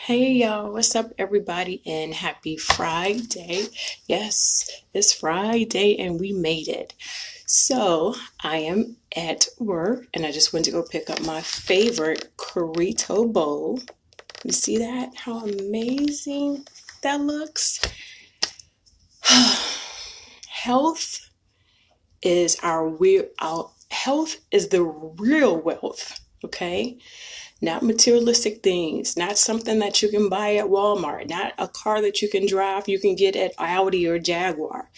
Hey y'all, what's up everybody and happy Friday. Yes, it's Friday and we made it. So I am at work and I just went to go pick up my favorite Corito bowl. You see that? How amazing that looks? Health is our health is the real wealth, okay? Not materialistic things, not something that you can buy at Walmart, not a car that you can drive, you can get at Audi or Jaguar.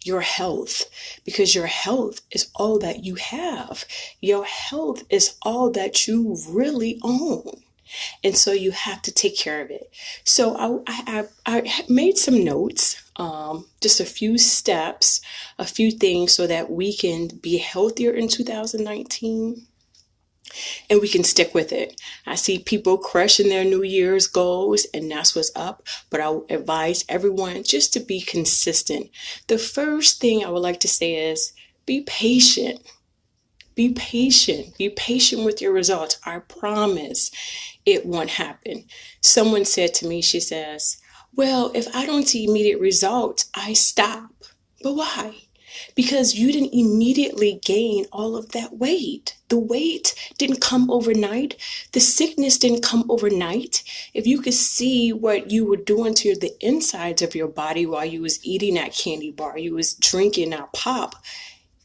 Your health, because your health is all that you have. Your health is all that you really own. And so you have to take care of it. So I made some notes, just a few steps, a few things so that we can be healthier in 2019 and we can stick with it. I see people crushing their New Year's goals, and that's what's up. But I advise everyone just to be consistent. The first thing I would like to say is be patient. Be patient. Be patient with your results. I promise it won't happen. Someone said to me, she says, well, if I don't see immediate results, I stop. But why? Because you didn't immediately gain all of that weight. The weight didn't come overnight. The sickness didn't come overnight. If you could see what you were doing to the insides of your body while you was eating that candy bar, you was drinking that pop,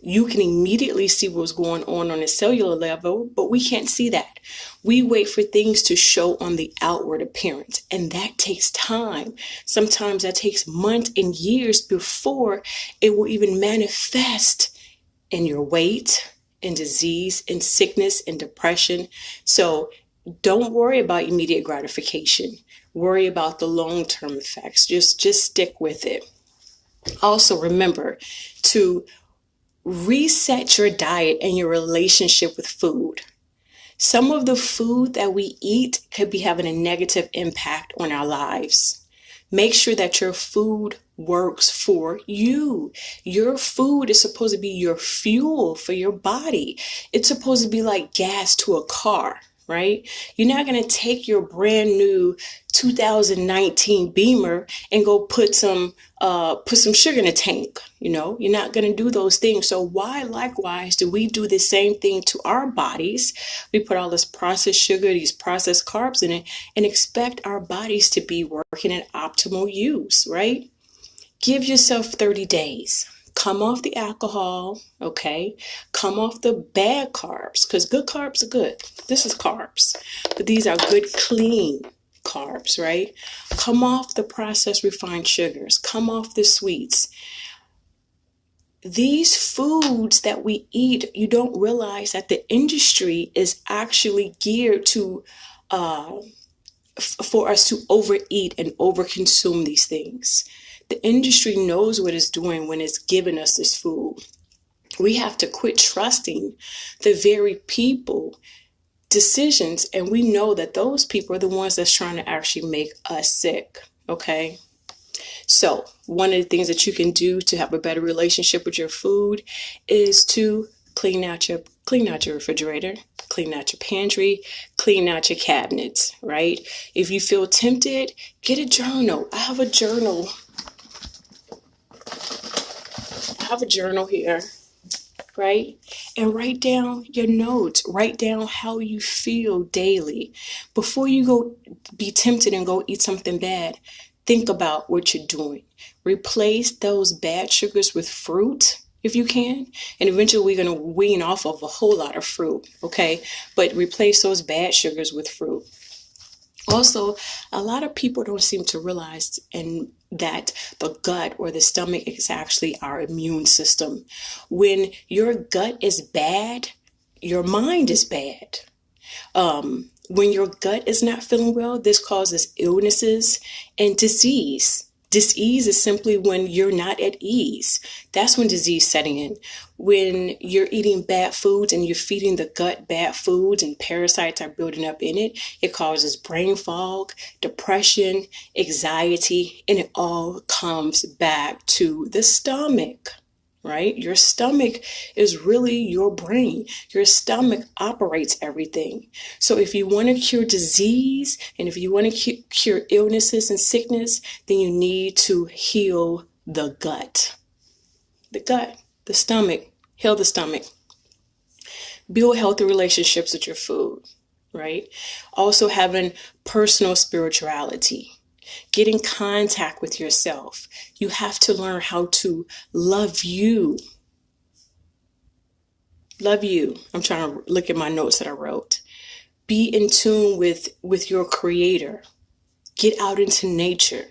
you can immediately see what's going on a cellular level, but we can't see that. We wait for things to show on the outward appearance, and that takes time. Sometimes that takes months and years before it will even manifest in your weight, in disease, in sickness, in depression. So don't worry about immediate gratification. Worry about the long-term effects. Just stick with it. Also remember to reset your diet and your relationship with food. Some of the food that we eat could be having a negative impact on our lives. Make sure that your food works for you. Your food is supposed to be your fuel for your body. It's supposed to be like gas to a car, right? You're not going to take your brand new 2019 Beamer and go put some sugar in a tank. You're not going to do those things. So why likewise do we do the same thing to our bodies? We put all this processed sugar, these processed carbs in it, and expect our bodies to be working at optimal use, right? Give yourself 30 days. Come off the alcohol, okay? Come off the bad carbs, because good carbs are good. This is carbs, but these are good, clean carbs, right? Come off the processed refined sugars. Come off the sweets. These foods that we eat, you don't realize that the industry is actually geared to for us to overeat and overconsume these things. The industry knows what it's doing when it's giving us this food. We have to quit trusting the very people decisions, and we know that those people are the ones that's trying to actually make us sick, okay? So one of the things that you can do to have a better relationship with your food is to clean out your refrigerator, clean out your pantry, clean out your cabinets, right? If you feel tempted, get a journal. I have a journal here, right? And write down your notes. Write down how you feel daily. Before you go be tempted and go eat something bad, think about what you're doing. Replace those bad sugars with fruit if you can. And eventually we're going to wean off of a whole lot of fruit, okay? But replace those bad sugars with fruit. Also, a lot of people don't seem to realize that the gut or the stomach is actually our immune system. When your gut is bad, your mind is bad. When your gut is not feeling well, this causes illnesses and disease. Disease is simply when you're not at ease. That's when disease is setting in. When you're eating bad foods and you're feeding the gut bad foods and parasites are building up in it, it causes brain fog, depression, anxiety, and it all comes back to the stomach. right? Your stomach is really your brain. Your stomach operates everything. So if you want to cure disease and if you want to cure illnesses and sickness, then you need to heal the gut. The gut, the stomach, heal the stomach. Build healthy relationships with your food, right? Also having personal spirituality. Get in contact with yourself. You have to learn how to love you. Love you. I'm trying to look at my notes that I wrote. Be in tune with your creator. Get out into nature.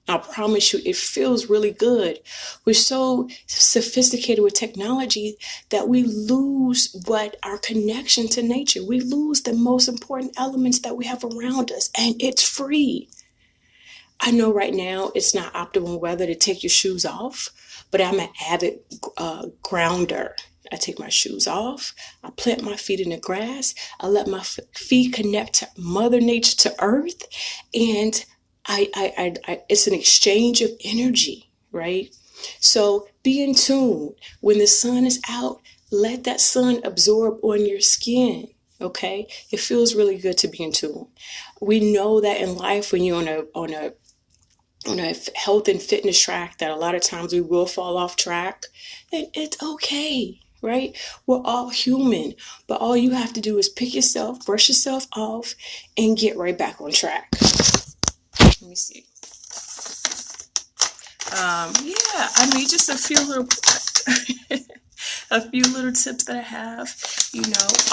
I promise you, it feels really good. We're so sophisticated with technology that we lose what our connection to nature. We lose the most important elements that we have around us, and it's free. I know right now it's not optimal weather to take your shoes off, but I'm an avid grounder. I take my shoes off, I plant my feet in the grass, I let my feet connect to Mother Nature, to Earth, and it's an exchange of energy, right? So be in tune. When the sun is out, let that sun absorb on your skin. Okay, it feels really good to be in tune. We know that in life, when you're on a health and fitness track, that a lot of times we will fall off track, and it's okay, right? We're all human, but all you have to do is pick yourself, brush yourself off, and get right back on track. Let me see. Yeah, I mean, just a few little a few little tips that I have.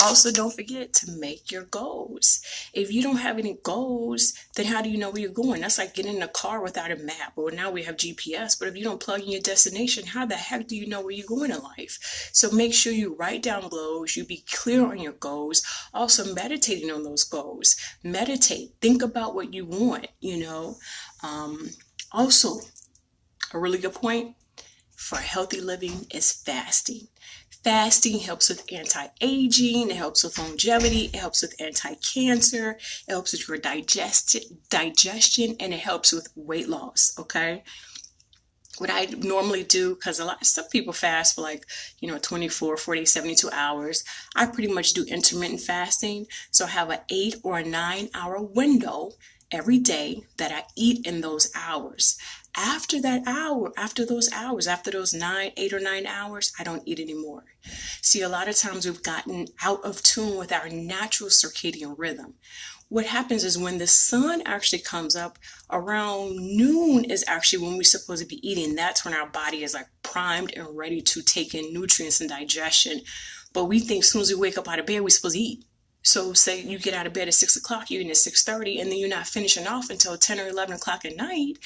Also don't forget to make your goals. If you don't have any goals, then how do you know where you're going? That's like getting in a car without a map. Well, now we have GPS, but if you don't plug in your destination, how the heck do you know where you're going in life? So make sure you write down goals, you be clear on your goals. Also meditating on those goals. Meditate, think about what you want, Also, a really good point for healthy living is fasting. Fasting helps with anti-aging, it helps with longevity, it helps with anti-cancer, it helps with your digestion, and it helps with weight loss, okay? What I normally do, because some people fast for 24, 40, 72 hours. I pretty much do intermittent fasting. So I have an 8 or a 9 hour window every day that I eat in those hours. After those 8 or 9 hours, I don't eat anymore. See, a lot of times we've gotten out of tune with our natural circadian rhythm. What happens is when the sun actually comes up around noon is actually when we're supposed to be eating. That's when our body is primed and ready to take in nutrients and digestion. But we think as soon as we wake up out of bed, we're supposed to eat. So say you get out of bed at 6 o'clock, you're eating at 6:30, and then you're not finishing off until 10 or 11 o'clock at night.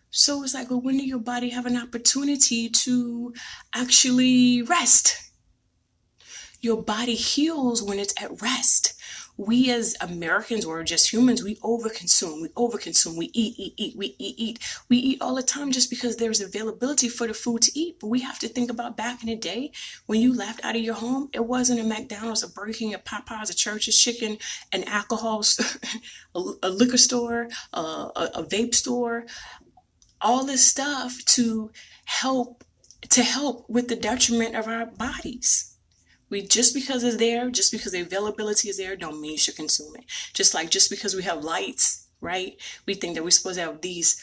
So it's well, when do your body have an opportunity to actually rest? Your body heals when it's at rest. We as Americans, or just humans, we overconsume, we eat. We eat all the time just because there's availability for the food to eat. But we have to think about back in the day when you left out of your home, it wasn't a McDonald's, a Burger King, a Popeyes, a Church's Chicken, an alcohol, a liquor store, a vape store, all this stuff to help with the detriment of our bodies. Just because it's there, just because the availability is there, don't mean you should consume it. Just because we have lights, right? We think that we're supposed to have these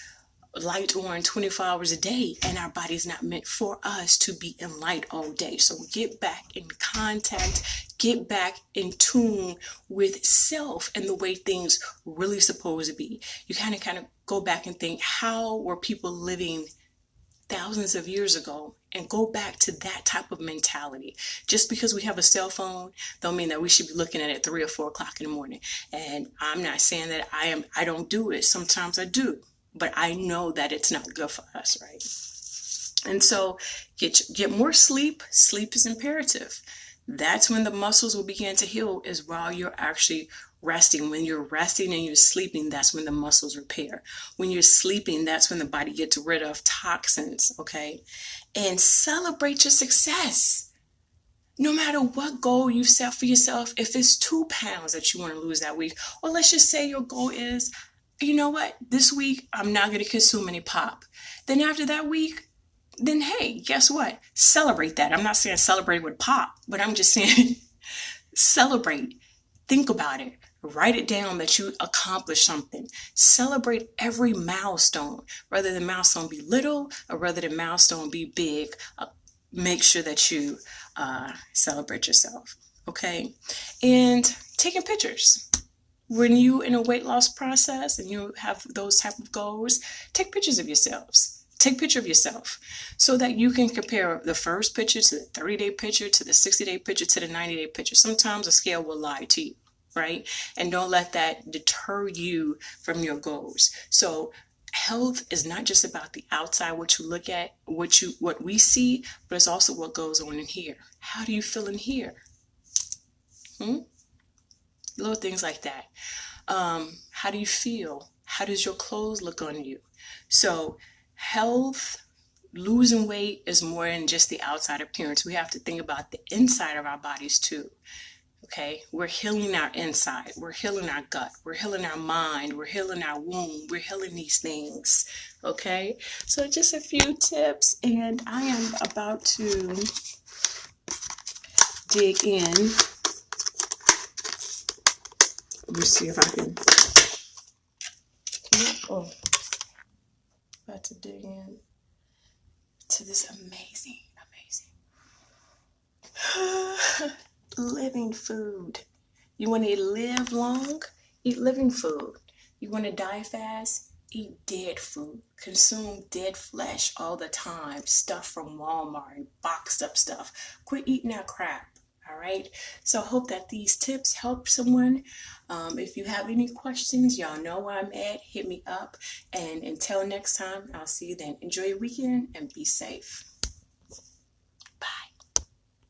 light on 24 hours a day, and our body's not meant for us to be in light all day. So get back in contact, get back in tune with self and the way things really supposed to be. You kind of go back and think, how were people living thousands of years ago, and go back to that type of mentality. Just because we have a cell phone don't mean that we should be looking at it 3 or 4 o'clock in the morning. And I'm not saying that I don't do it. Sometimes I do, but I know that it's not good for us, right? And so get more sleep. Sleep is imperative. That's when the muscles will begin to heal, is while you're actually resting. When you're resting and you're sleeping, that's when the muscles repair. When you're sleeping, that's when the body gets rid of toxins, okay? And celebrate your success. No matter what goal you set for yourself, if it's 2 pounds that you want to lose that week, or let's just say your goal is, you know what, this week I'm not going to consume any pop. Then after that week, then hey, guess what? Celebrate that. I'm not saying celebrate with pop, but I'm just saying celebrate. Think about it. Write it down that you accomplished something. Celebrate every milestone, whether the milestone be little or whether the milestone be big. Make sure that you celebrate yourself. Okay. And taking pictures. When you in a weight loss process and you have those type of goals, take pictures of yourselves. Take a picture of yourself so that you can compare the first picture to the 30-day picture to the 60-day picture to the 90-day picture. Sometimes a scale will lie to you, right? And don't let that deter you from your goals. So health is not just about the outside, what you look at, what we see, but it's also what goes on in here. How do you feel in here? Little things like that. How do you feel? How does your clothes look on you? So health, losing weight is more than just the outside appearance. We have to think about the inside of our bodies too. Okay, we're healing our inside, we're healing our gut, we're healing our mind, we're healing our womb, we're healing these things. Okay, so just a few tips, and I am about to dig in. Let me see if I can. About to dig in to this amazing living food. You want to live long? Eat living food. You want to die fast? Eat dead food. Consume dead flesh all the time. Stuff from Walmart, boxed up stuff. Quit eating that crap. All right. So I hope that these tips help someone. If you have any questions, y'all know where I'm at. Hit me up. And until next time, I'll see you then. Enjoy your weekend and be safe.